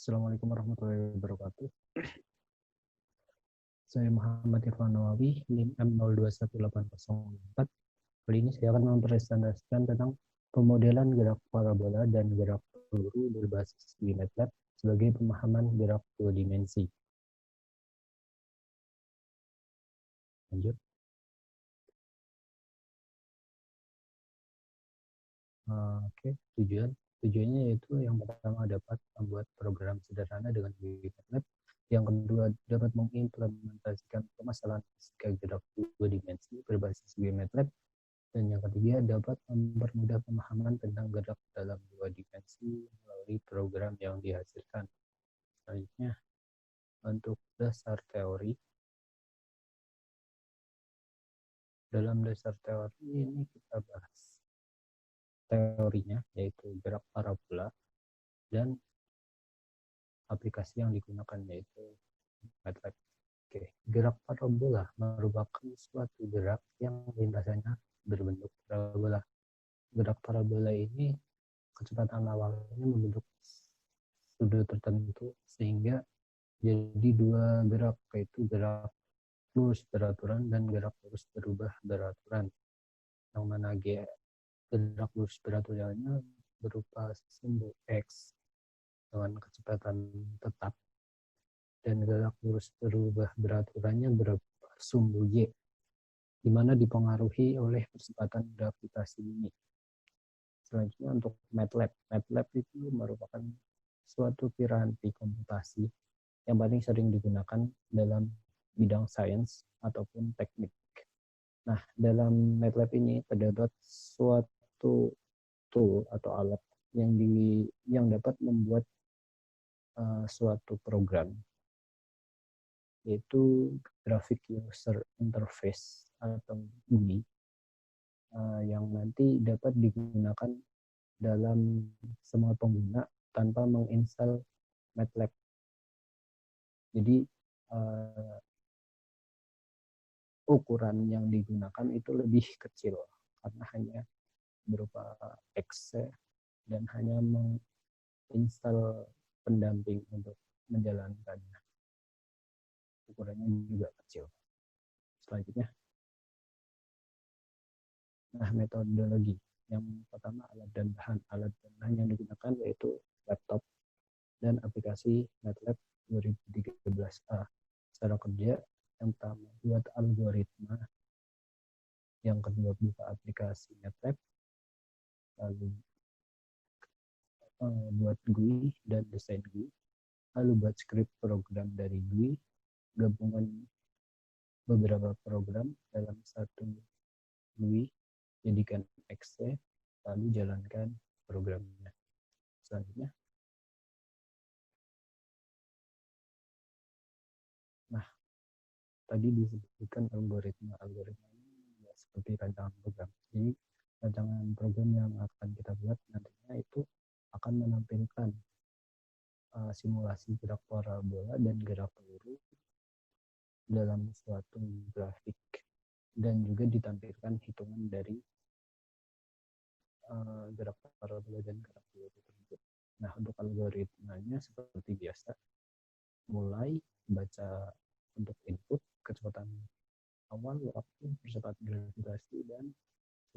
Assalamualaikum warahmatullahi wabarakatuh. Saya Muhammad Irfan Nawawi, NIM M021804. Kali ini saya akan mempresentasikan tentang pemodelan gerak parabola dan gerak peluru berbasis MATLAB sebagai pemahaman gerak dua dimensi. Lanjut. Oke, tujuannya yaitu yang pertama dapat membuat program sederhana dengan MATLAB, yang kedua dapat mengimplementasikan permasalahan fisika gerak dua dimensi berbasis MATLAB, dan yang ketiga dapat mempermudah pemahaman tentang gerak dalam dua dimensi melalui program yang dihasilkan. Selanjutnya, untuk dasar teori. Dalam dasar teori ini kita bahas teorinya, yaitu gerak parabola, dan aplikasi yang digunakan yaitu MATLAB. Oke, gerak parabola merupakan suatu gerak yang lintasannya berbentuk parabola. Gerak parabola ini kecepatan awalnya membentuk sudut tertentu sehingga jadi dua gerak, yaitu gerak lurus beraturan dan gerak lurus berubah beraturan. Yang mana gerak lurus beraturannya berupa simbol X dengan kecepatan tetap, dan gerak lurus berubah beraturannya berupa sumbu Y, di mana dipengaruhi oleh percepatan gravitasi bumi. Selanjutnya untuk MATLAB. MATLAB itu merupakan suatu piranti komputasi yang paling sering digunakan dalam bidang sains ataupun teknik. Nah, dalam MATLAB ini terdapat suatu tool atau alat yang dapat membuat suatu program, yaitu Graphic User Interface atau GUI, yang nanti dapat digunakan dalam semua pengguna tanpa menginstal MATLAB. Jadi ukuran yang digunakan itu lebih kecil karena hanya berupa X dan hanya menginstal pendamping untuk menjalankannya. Ukurannya juga kecil. Selanjutnya, nah, metodologi. Yang pertama, alat dan bahan. Alat dan bahan yang digunakan yaitu laptop dan aplikasi MATLAB 2013A. Secara kerja, yang pertama buat algoritma, yang kedua buka aplikasi MATLAB, lalu buat GUI dan desain GUI, lalu buat script program dari GUI, gabungan beberapa program dalam satu GUI, jadikan exe, lalu jalankan programnya. Selanjutnya, nah, tadi disebutkan algoritma ini ya, seperti rancangan program. Jadi rancangan program yang akan kita buat nantinya itu akan menampilkan simulasi gerak parabola dan gerak peluru dalam suatu grafik, dan juga ditampilkan hitungan dari gerak parabola dan gerak peluru tersebut. Nah, untuk algoritmanya seperti biasa, mulai baca untuk input, kecepatan awal, waktu, percepatan gravitasi, dan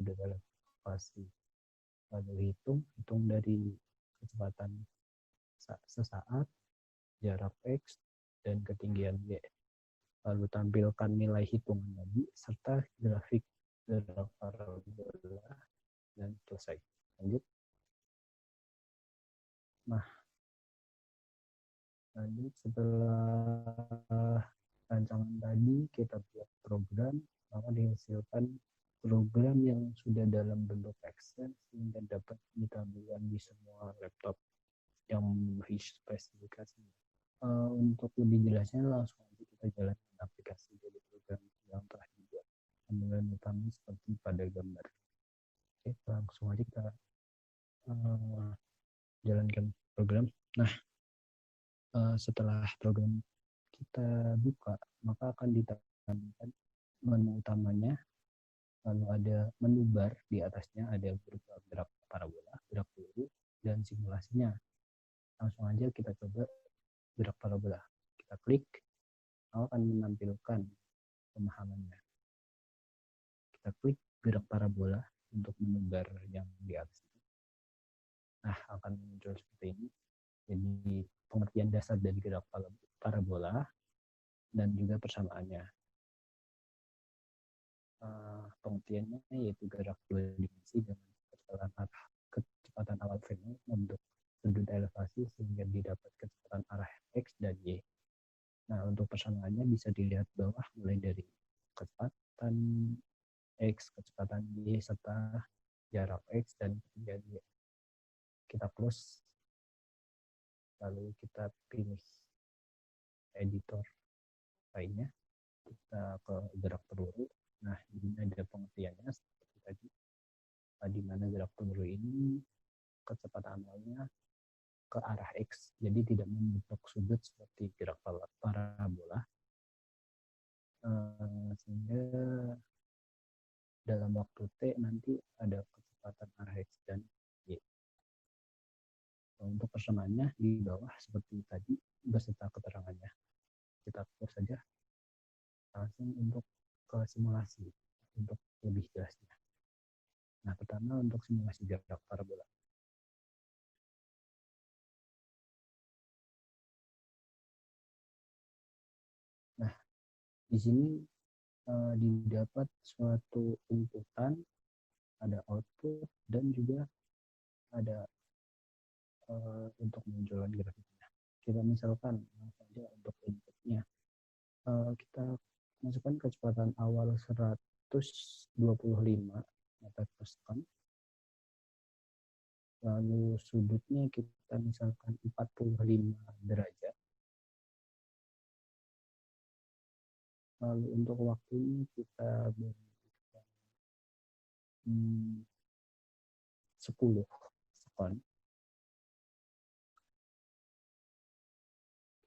sudah relevasi. Lalu hitung dari kecepatan sesaat, jarak X, dan ketinggian Y. Lalu tampilkan nilai hitungan lagi, serta grafik gerak parabola, dan selesai. Lanjut. Nah, lanjut setelah rancangan tadi kita buat program, maka dihasilkan program yang sudah dalam bentuk Excel sehingga dapat ditampilkan di semua laptop yang memenuhi spesifikasi. Untuk lebih jelasnya langsung aja kita jalankan aplikasi dari program yang telah dibuat. Tampilan utama seperti pada gambar. Oke, langsung aja kita jalankan program. Nah, setelah program kita buka, maka akan ditampilkan menu utamanya, lalu ada menu bar di atasnya, ada berupa gerak parabola, gerak peluru, dan simulasinya. Langsung aja kita coba gerak parabola. Kita klik, akan menampilkan pemahamannya. Kita klik gerak parabola untuk menyebar yang di atas. Nah, akan muncul seperti ini. Jadi pengertian dasar dari gerak parabola dan juga persamaannya. Pengertiannya yaitu gerak dua dimensi dengan kecepatan awal frame untuk sudut elevasi sehingga didapat kecepatan arah X dan Y. Nah, untuk persamaannya bisa dilihat bawah mulai dari kecepatan X, kecepatan Y, serta jarak X dan ketinggian Y. Kita close, lalu kita pilih editor lainnya, kita ke gerak peluru. Nah, ini ada pengertiannya seperti tadi, di mana gerak peluru ini kecepatan awalnya ke arah X, jadi tidak membentuk sudut seperti gerak parabola, sehingga dalam waktu T nanti ada kecepatan arah X dan Y. Untuk persamaannya di bawah seperti tadi beserta keterangannya. Kita close saja, langsung untuk ke simulasi untuk lebih jelasnya. Nah, pertama untuk simulasi gerak parabola. Nah, di sini didapat suatu inputan, ada output, dan juga ada untuk munculkan grafiknya. Kita misalkan saja untuk inputnya, kita masukkan kecepatan awal 125 meter per second, lalu sudutnya kita misalkan 45 derajat, lalu untuk waktunya kita berikan 10 sekon.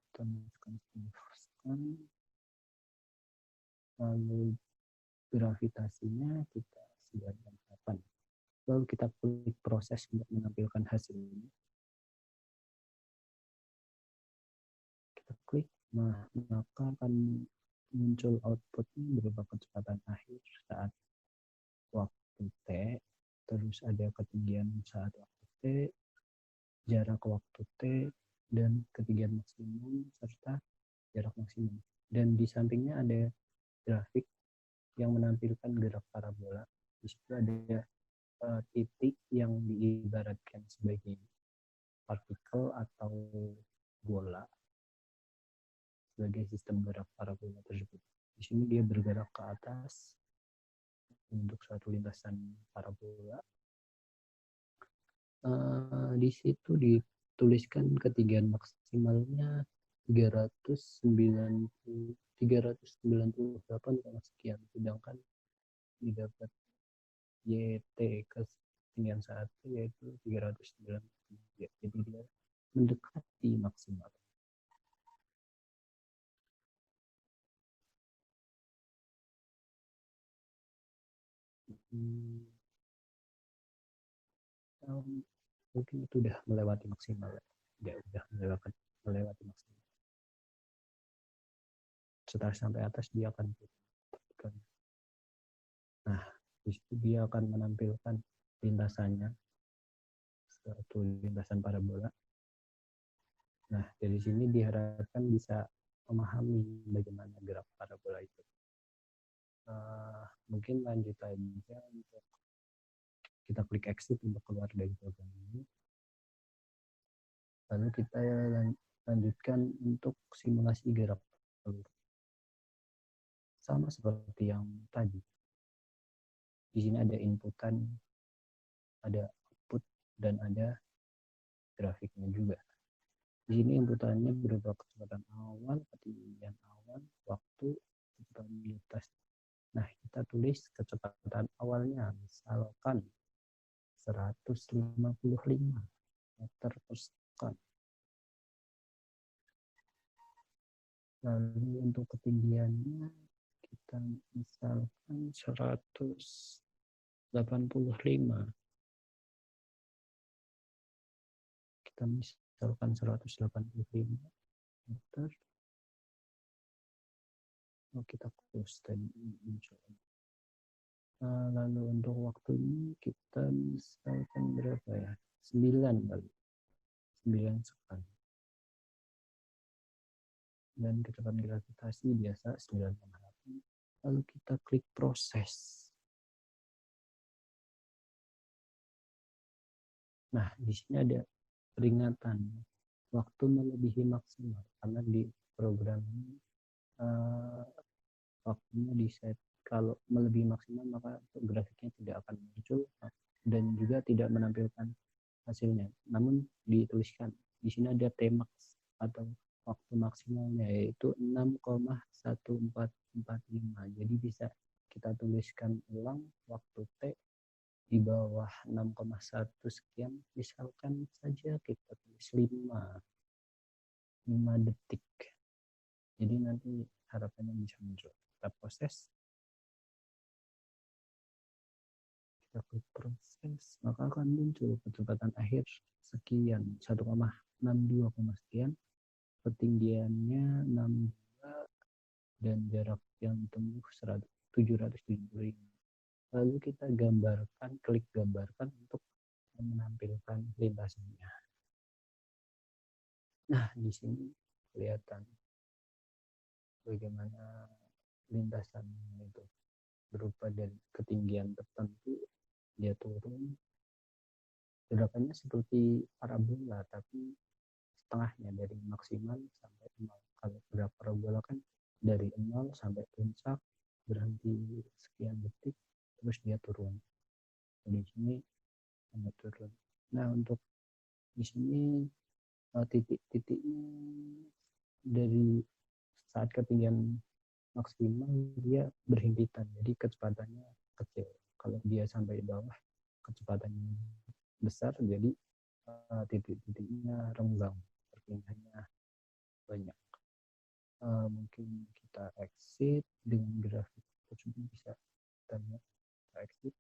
Kita masukkan 10 sekon, lalu gravitasinya kita 98. Lalu kita klik proses untuk menampilkan hasilnya. Kita klik, nah maka akan muncul outputnya berupa kecepatan akhir saat waktu T, terus ada ketinggian saat waktu T, jarak waktu T, dan ketinggian maksimum serta jarak maksimum. Dan di sampingnya ada grafik yang menampilkan gerak parabola. Di situ ada titik yang diibaratkan sebagai partikel atau bola sebagai sistem gerak parabola tersebut. Di sini dia bergerak ke atas untuk suatu lintasan parabola. Di situ dituliskan ketinggian maksimalnya 398, sekian, sedangkan didapat YT ketinggian satu yaitu 393. Jadi dia mendekati maksimal. Mungkin itu udah melewati maksimal, ya udah melewati maksimal. Setelah sampai atas dia akan turun. Nah, di situ dia akan menampilkan lintasannya, suatu lintasan parabola. Nah, dari sini diharapkan bisa memahami bagaimana gerak parabola itu. Mungkin lanjut aja untuk kita klik exit untuk keluar dari program ini. Lalu kita lanjutkan untuk simulasi gerak peluru. Sama seperti yang tadi. Di sini ada inputan, ada output, dan ada grafiknya juga. Di sini inputannya berupa kecepatan awal, ketinggian awal, waktu, kecepatan lintas. Nah, kita tulis kecepatan awalnya, misalkan 155 meter per second. Lalu untuk ketinggiannya, kita misalkan 185. Kita misalkan 185 meter. Kita close tadi muncul. Lalu untuk waktunya kita misalkan berapa ya? 9 kali. 9 sekali. Dan kecepatan gravitasi biasa 9,8. Lalu kita klik proses. Nah, di sini ada peringatan waktu melebihi maksimal karena di program ini waktunya di set kalau melebihi maksimal maka grafiknya tidak akan muncul dan juga tidak menampilkan hasilnya. Namun dituliskan di sini ada Tmax atau waktu maksimalnya yaitu 6,1445. Jadi bisa kita tuliskan ulang waktu T di bawah 6,1 sekian, misalkan saja kita tulis 5 detik. Jadi nanti harapannya bisa muncul. Kita proses. Kita klik proses, maka akan muncul kecepatan akhir sekian 1,62, sekian, ketinggiannya 62 dan jarak yang ditempuh 775. Lalu kita klik gambarkan untuk menampilkan lintasannya. Nah, di sini kelihatan bagaimana lintasannya itu berupa dari ketinggian tertentu dia turun. Gerakannya seperti parabola tapi setengahnya dari maksimal sampai 0. Kalau gerak parabola kan dari 0 sampai puncak berhenti sekian detik terus dia turun. Di sini hanya turun. Nah, untuk di sini titik-titiknya dari saat ketinggian maksimal dia berhimpitan, jadi kecepatannya kecil. Kalau dia sampai bawah kecepatannya besar, jadi titik-titiknya renggang, perpindahannya banyak. Mungkin kita exit dengan grafik tersebut bisa kita lihat. Kita exit.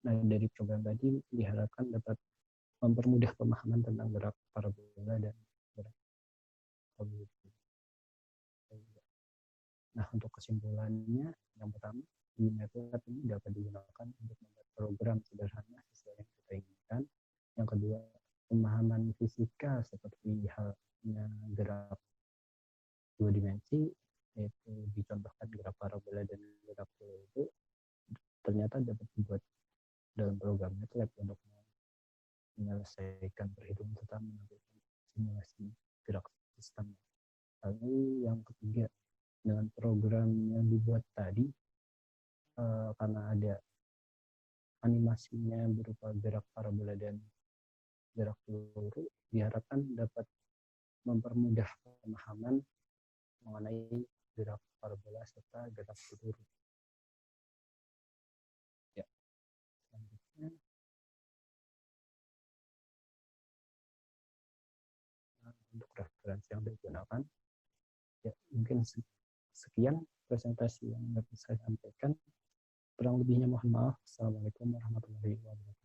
Nah, dari program tadi diharapkan dapat mempermudah pemahaman tentang gerak parabola dan gerak objektif. Nah, untuk kesimpulannya, yang pertama, MATLAB ini dapat digunakan untuk membuat program sederhana sesuai yang kita inginkan. Yang kedua, pemahaman fisika seperti halnya gerak dua dimensi, yaitu dicontohkan gerak parabola dan gerak bola itu ternyata dapat dibuat dalam program MATLAB untuk menyelesaikan perhitungan serta menampilkan simulasi gerak sistem. Lalu yang ketiga, dengan program yang dibuat tadi, karena ada animasinya berupa gerak parabola dan gerak peluru, diharapkan dapat mempermudah pemahaman mengenai gerak parabola serta gerak peluru. Ya, selanjutnya untuk referensi yang digunakan, ya mungkin sekian presentasi yang dapat saya sampaikan. Kurang lebihnya mohon maaf. Assalamualaikum warahmatullahi wabarakatuh.